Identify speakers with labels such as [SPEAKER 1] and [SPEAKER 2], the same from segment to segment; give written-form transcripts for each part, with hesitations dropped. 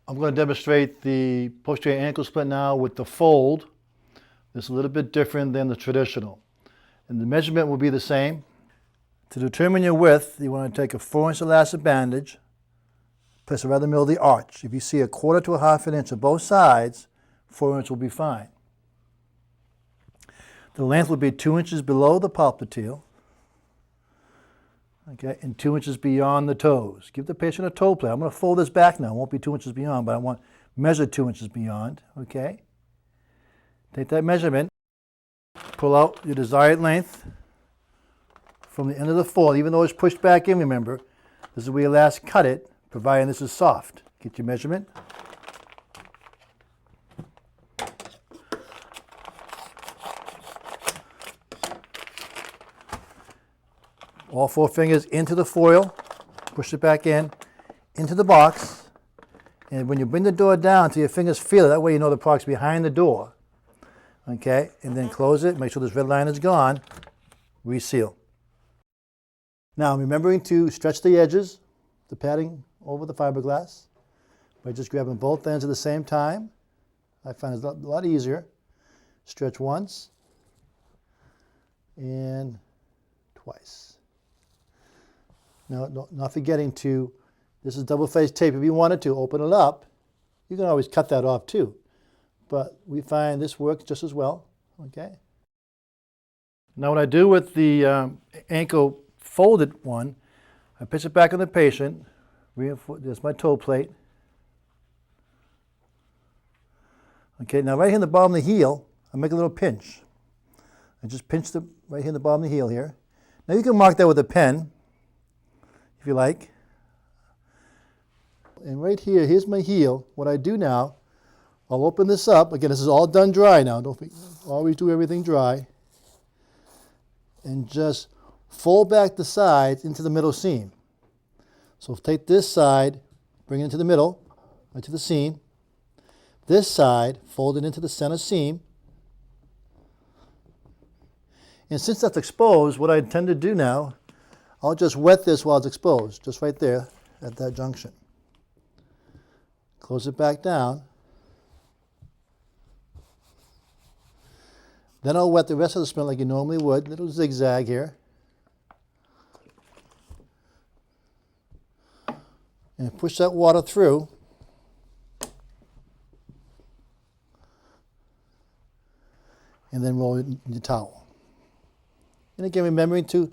[SPEAKER 1] I'm going to demonstrate the posterior ankle splint now with the fold. It's a little bit different than the traditional. And the measurement will be the same. To determine your width, you want to take a 4-inch elastic bandage, place it right in the middle of the arch. If you see a 1/4 to 1/2 inch on both sides, 4 inch will be fine. The length will be 2 inches below the popliteal, okay, and 2 inches beyond the toes. Give the patient a toe plate. I'm going to fold this back now. It won't be 2 inches beyond, but I want measure 2 inches beyond, okay? Take that measurement, pull out your desired length from the end of the fold. Even though it's pushed back in, remember, this is where you last cut it, providing this is soft. Get your measurement. All 4 fingers into the foil, push it back in, into the box, and when you bring the door down till your fingers feel it, that way you know the product's behind the door. Okay, and then close it, make sure this red line is gone, reseal. Now remembering to stretch the edges, the padding over the fiberglass, by just grabbing both ends at the same time. I find it's a lot easier. Stretch once and twice. Now, not forgetting to, this is double-faced tape. If you wanted to open it up, you can always cut that off too. But we find this works just as well, okay? Now what I do with the ankle folded one, I pitch it back on the patient, there's my toe plate. Okay, now right here in the bottom of the heel, I make a little pinch. I just pinch the right here in the bottom of the heel here. Now you can mark that with a pen, if you like. And right here, here's my heel. What I do now, I'll open this up. Again, this is all done dry now. Don't always do everything dry. And just fold back the sides into the middle seam. So take this side, bring it into the middle, right to the seam. This side, fold it into the center seam. And since that's exposed, what I intend to do now, I'll just wet this while it's exposed, just right there at that junction. Close it back down. Then I'll wet the rest of the splint like you normally would, little zigzag here. And push that water through. And then roll it in the towel. And again, remembering to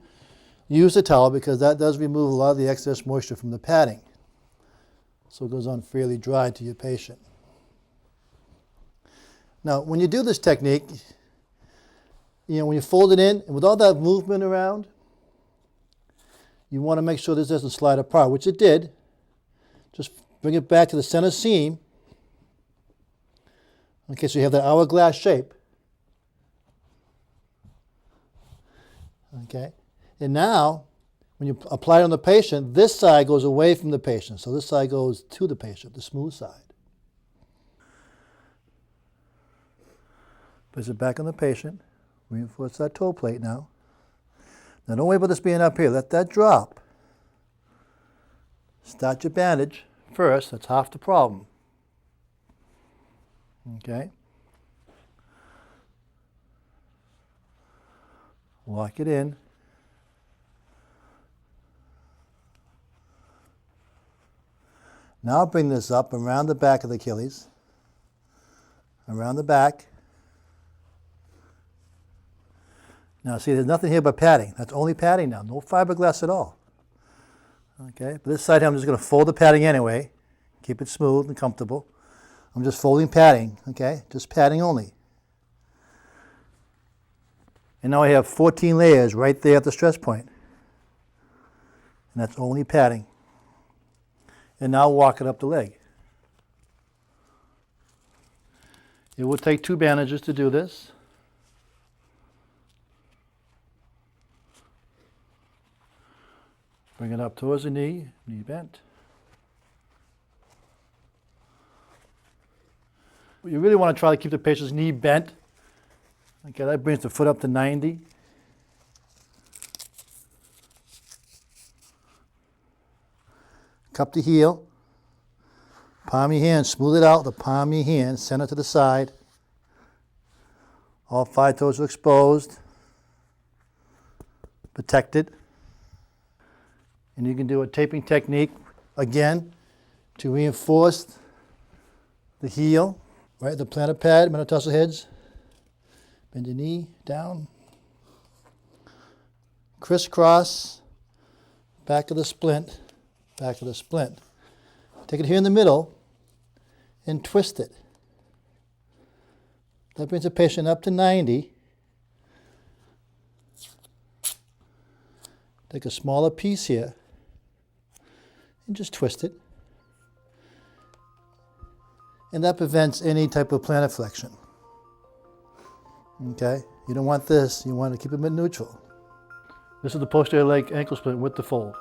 [SPEAKER 1] use the towel because that does remove a lot of the excess moisture from the padding. So it goes on fairly dry to your patient. Now, when you do this technique, you know, when you fold it in, and with all that movement around, you want to make sure this doesn't slide apart, which it did. Just bring it back to the center seam. Okay, so you have that hourglass shape. Okay, and now, when you apply it on the patient, this side goes away from the patient. So this side goes to the patient, the smooth side. Place it back on the patient. Reinforce that toe plate now. Now don't worry about this being up here. Let that drop. Start your bandage first. That's half the problem. Okay. Lock it in. Now bring this up around the back of the Achilles. Around the back. Now see, there's nothing here but padding. That's only padding now. No fiberglass at all. Okay, but this side here I'm just going to fold the padding anyway. Keep it smooth and comfortable. I'm just folding padding, okay? Just padding only. And now I have 14 layers right there at the stress point. And that's only padding. And now walk it up the leg. It will take 2 bandages to do this. Bring it up towards the knee, knee bent. You really want to try to keep the patient's knee bent. Okay, that brings the foot up to 90. Cup the heel. Palm of your hand, smooth it out, the palm of your hand, center to the side. All 5 toes are exposed, protected. And you can do a taping technique, again, to reinforce the heel, right, the plantar pad, metatarsal heads. Bend your knee down. Crisscross, back of the splint, back of the splint. Take it here in the middle and twist it. That brings the patient up to 90. Take a smaller piece here and just twist it. And that prevents any type of plantar flexion. Okay? You don't want this. You want to keep them at neutral. This is the posterior leg ankle splint with the fold.